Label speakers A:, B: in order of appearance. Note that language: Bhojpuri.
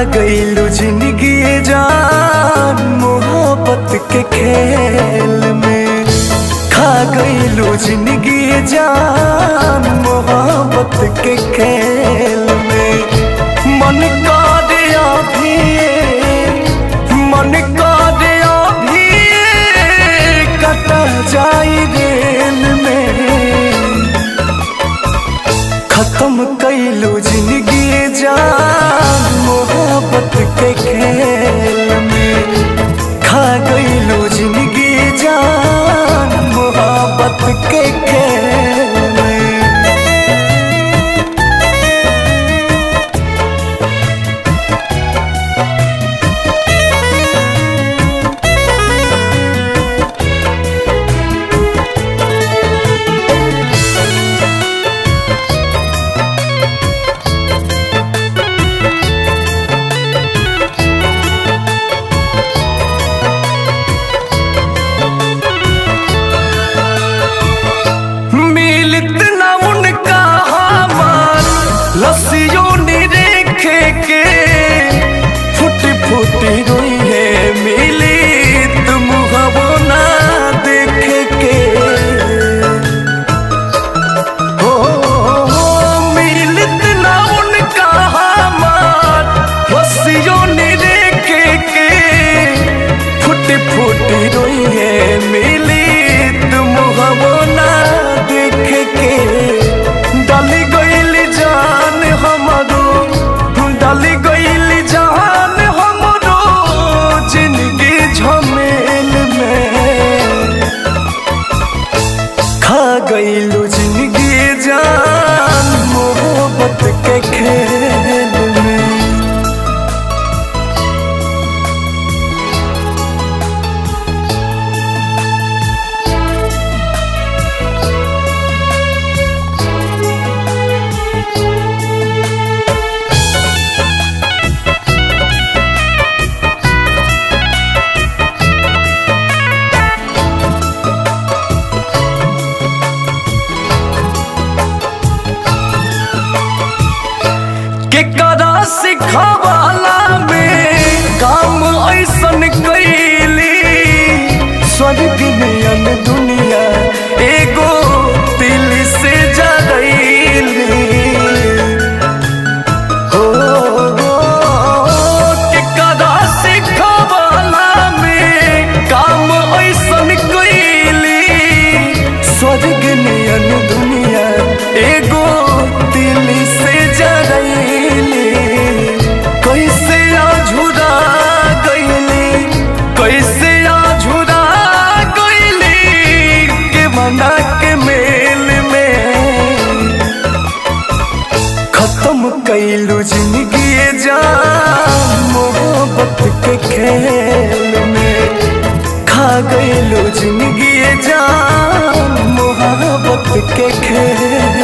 A: गईलू जिंदगी जान मोहब्बत के खेल में, खा गईलू जिंदगी जान मोहब्बत के खेल में। मन करे अभी, मन करे अभी कटा जाई रेल में। खत्म कईलू जिंदगी जान मोहब्बत के खेल में, खा गईलू जिंदगी जान मोहब्बत के खेल में। लस्सियों ने रेखे के फुटी फुटी रोई है, मिली तुम हवो ना देखे के। हो मिलत ना उनका हमार, लस्सियों ने रेखे के फुटी फुटी रोई है, मिली तुम हवो ना देखे के। डाली गईली जान हमरो, डाली गईली जान हमरो जिंदगी झमेल में। खा गईलू जिंदगी जान मोहब्बत के खेल में। केकरा सिखावाला में काम ऐसन कैली, स्वर्ग नियन दुनिया एगो दिल से जरैली। हो केकरा सिखावाला में काम ऐसन कैली, स्वर्ग नियन दुनिया एगो दिल से जरैली। कैसे आझुरा गईली, कैसे आझुरा गईली के मना के मेल में। खत्म कईलू जिंदगी जान मोहब्बत के खेल में, खा गईलू जिंदगी जान मोहब्बत के खेल